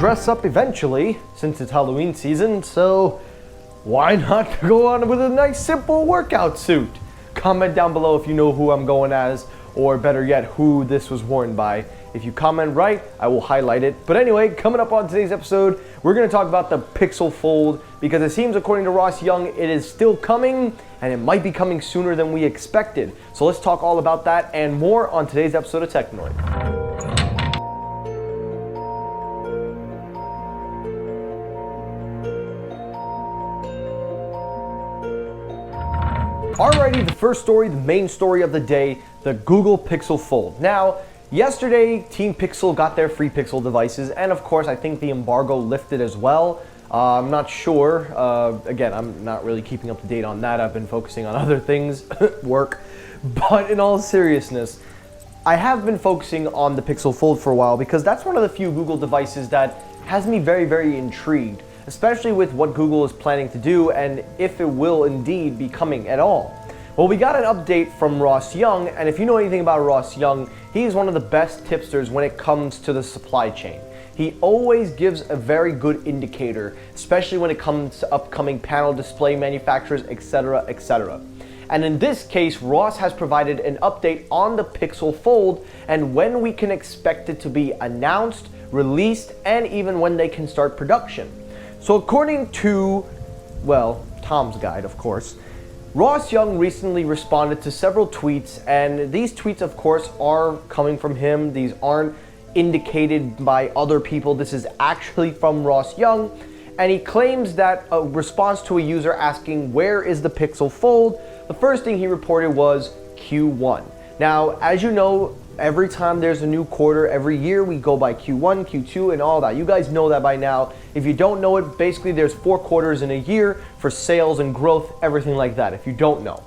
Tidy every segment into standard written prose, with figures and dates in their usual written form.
dress up eventually, since it's Halloween season, so why not go on with a nice simple workout suit? Comment down below if you know who I'm going as, or better yet, who this was worn by. If you comment right, I will highlight it. But anyway, coming up on today's episode, we're going to talk about the Pixel Fold, because it seems, according to Ross Young, it is still coming, and it might be coming sooner than we expected. So let's talk all about that and more on today's episode of Technoid. Alrighty, the first story, the main story of the day, the Google Pixel Fold. Now, yesterday, Team Pixel got their free Pixel devices, and of course, I think the embargo lifted as well. I'm not sure. Again, I'm not really keeping up to date on that. I've been focusing on other things, work. But in all seriousness, I have been focusing on the Pixel Fold for a while because that's one of the few Google devices that has me very, very intrigued, especially with what Google is planning to do and if it will indeed be coming at all. Well, we got an update from Ross Young, and if you know anything about Ross Young, he's one of the best tipsters when it comes to the supply chain. He always gives a very good indicator, especially when it comes to upcoming panel display manufacturers, etc., etc. And in this case, Ross has provided an update on the Pixel Fold and when we can expect it to be announced, released, and even when they can start production. So according to, well, Tom's Guide, of course, Ross Young recently responded to several tweets, and these tweets, of course, are coming from him. These aren't indicated by other people. This is actually from Ross Young, and he claims that a response to a user asking, where is the Pixel Fold? The first thing he reported was Q1. Now, as you know, every time there's a new quarter, every year we go by Q1, Q2, and all that. You guys know that by now. If you don't know it, basically there's 4 quarters in a year for sales and growth, everything like that, if you don't know.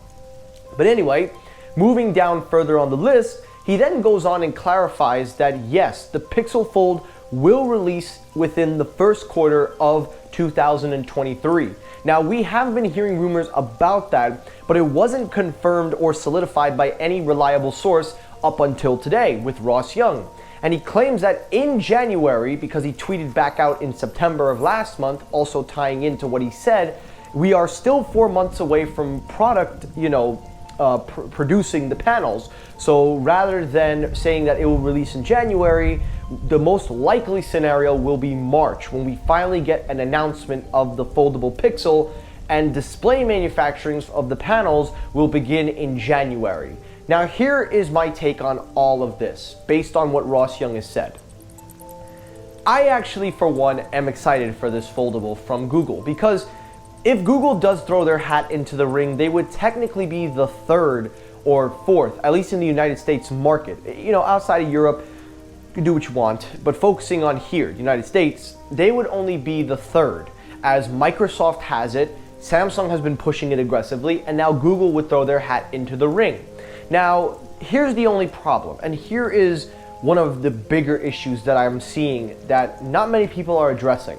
But anyway, moving down further on the list, he then goes on and clarifies that yes, the Pixel Fold will release within the first quarter of 2023. Now, we have been hearing rumors about that, but it wasn't confirmed or solidified by any reliable source up until today with Ross Young. And he claims that in January, because he tweeted back out in September of last month, also tying into what he said, we are still 4 months away from product, producing the panels. So rather than saying that it will release in January, the most likely scenario will be March, when we finally get an announcement of the foldable Pixel, and display manufacturing of the panels will begin in January. Now, here is my take on all of this, based on what Ross Young has said. I actually, for one, am excited for this foldable from Google, because if Google does throw their hat into the ring, they would technically be the 3rd or 4th, at least in the United States market. You know, outside of Europe, you can do what you want, but focusing on here, United States, they would only be the 3rd, as Microsoft has it, Samsung has been pushing it aggressively, and now Google would throw their hat into the ring. Now, here's the only problem, and here is one of the bigger issues that I'm seeing that not many people are addressing.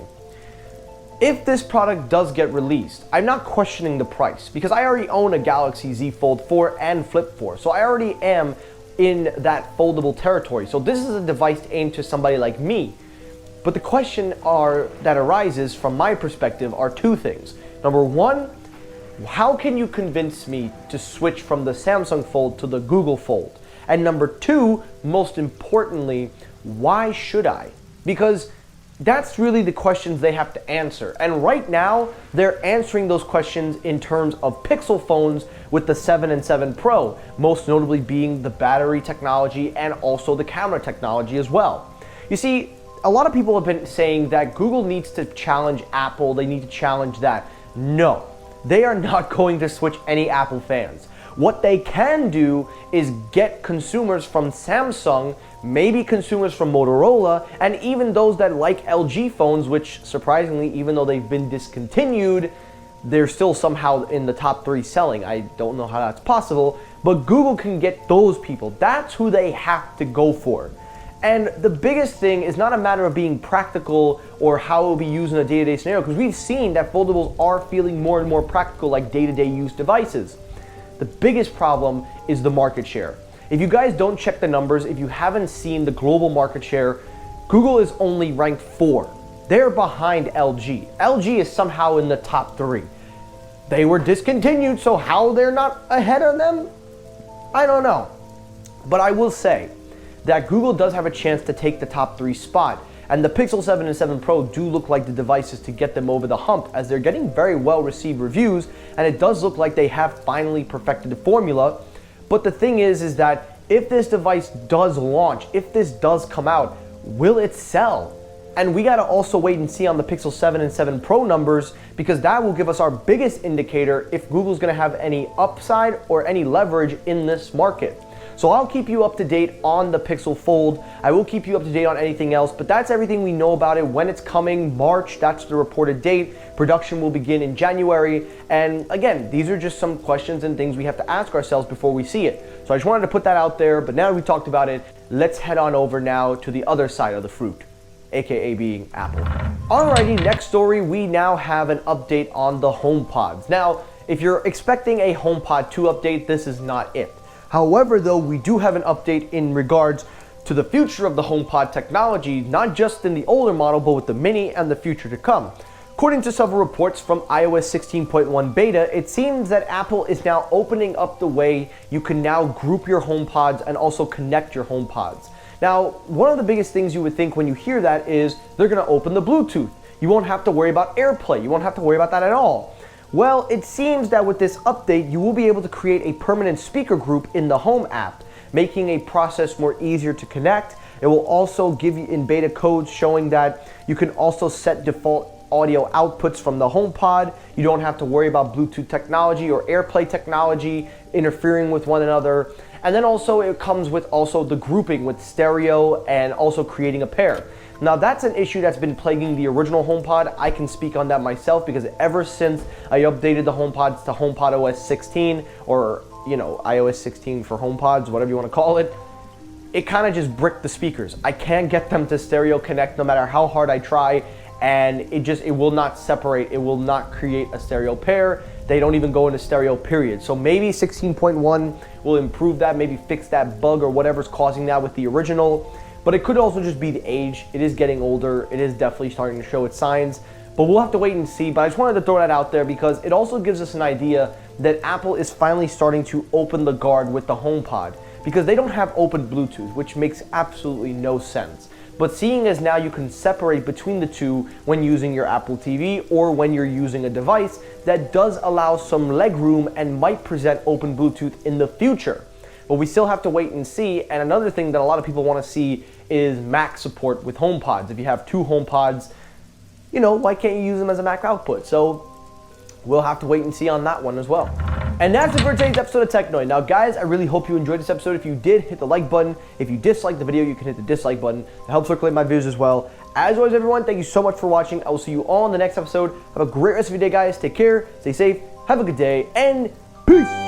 If this product does get released, I'm not questioning the price, because I already own a Galaxy Z Fold 4 and Flip 4, so I already am in that foldable territory. So this is a device aimed to somebody like me. But the question that arises from my perspective are 2 things. Number 1, how can you convince me to switch from the Samsung Fold to the Google Fold? And number 2, most importantly, why should I? Because that's really the questions they have to answer. And right now, they're answering those questions in terms of Pixel phones with the 7 and 7 Pro, most notably being the battery technology and also the camera technology as well. You see, a lot of people have been saying that Google needs to challenge Apple, they need to challenge that. No. They are not going to switch any Apple fans. What they can do is get consumers from Samsung, maybe consumers from Motorola, and even those that like LG phones, which surprisingly, even though they've been discontinued, they're still somehow in the top 3 selling. I don't know how that's possible, but Google can get those people. That's who they have to go for. And the biggest thing is not a matter of being practical or how it will be used in a day-to-day scenario, because we've seen that foldables are feeling more and more practical like day-to-day use devices. The biggest problem is the market share. If you guys don't check the numbers, if you haven't seen the global market share, Google is only ranked 4 they're behind LG. LG is somehow in the top 3. They were discontinued, so how they're not ahead of them? I don't know. But I will say that Google does have a chance to take the top 3 spot, and the Pixel 7 and 7 Pro do look like the devices to get them over the hump, as they're getting very well received reviews, and it does look like they have finally perfected the formula. But the thing is that if this device does launch, if this does come out, will it sell? And we gotta also wait and see on the Pixel 7 and 7 Pro numbers, because that will give us our biggest indicator if Google's gonna have any upside or any leverage in this market. So I'll keep you up to date on the Pixel Fold. I will keep you up to date on anything else, but that's everything we know about it. When it's coming, March, that's the reported date. Production will begin in January. And again, these are just some questions and things we have to ask ourselves before we see it. So I just wanted to put that out there, but now that we talked about it, let's head on over now to the other side of the fruit, aka being Apple. Alrighty, next story, we now have an update on the HomePods. Now, if you're expecting a HomePod 2 update, this is not it. However, though, we do have an update in regards to the future of the HomePod technology, not just in the older model, but with the mini and the future to come. According to several reports from iOS 16.1 beta, it seems that Apple is now opening up the way you can now group your HomePods and also connect your HomePods. Now, one of the biggest things you would think when you hear that is they're going to open the Bluetooth. You won't have to worry about AirPlay. You won't have to worry about that at all. Well, it seems that with this update, you will be able to create a permanent speaker group in the Home app, making a process more easier to connect. It will also give you in beta codes showing that you can also set default audio outputs from the HomePod. You don't have to worry about Bluetooth technology or AirPlay technology interfering with one another. And then also it comes with also the grouping with stereo and also creating a pair. Now that's an issue that's been plaguing the original HomePod. I can speak on that myself because ever since I updated the HomePods to HomePod OS 16, or iOS 16 for HomePods, whatever you want to call it, it kind of just bricked the speakers. I can't get them to stereo connect no matter how hard I try, and it will not separate. It will not create a stereo pair. They don't even go into stereo, period. So maybe 16.1 will improve that, maybe fix that bug or whatever's causing that with the original. But it could also just be the age. It is getting older. It is definitely starting to show its signs. But we'll have to wait and see. But I just wanted to throw that out there because it also gives us an idea that Apple is finally starting to open the guard with the HomePod, because they don't have open Bluetooth, which makes absolutely no sense. But seeing as now you can separate between the two when using your Apple TV or when you're using a device, that does allow some leg room and might present open Bluetooth in the future. But we still have to wait and see. And another thing that a lot of people want to see is Mac support with HomePods. If you have 2 HomePods, why can't you use them as a Mac output? So we'll have to wait and see on that one as well. And that's it for today's episode of Technoid. Now guys, I really hope you enjoyed this episode. If you did, hit the like button. If you disliked the video, you can hit the dislike button. It helps circulate my views as well. As always, everyone, thank you so much for watching. I will see you all in the next episode. Have a great rest of your day, guys. Take care, stay safe, have a good day, and peace!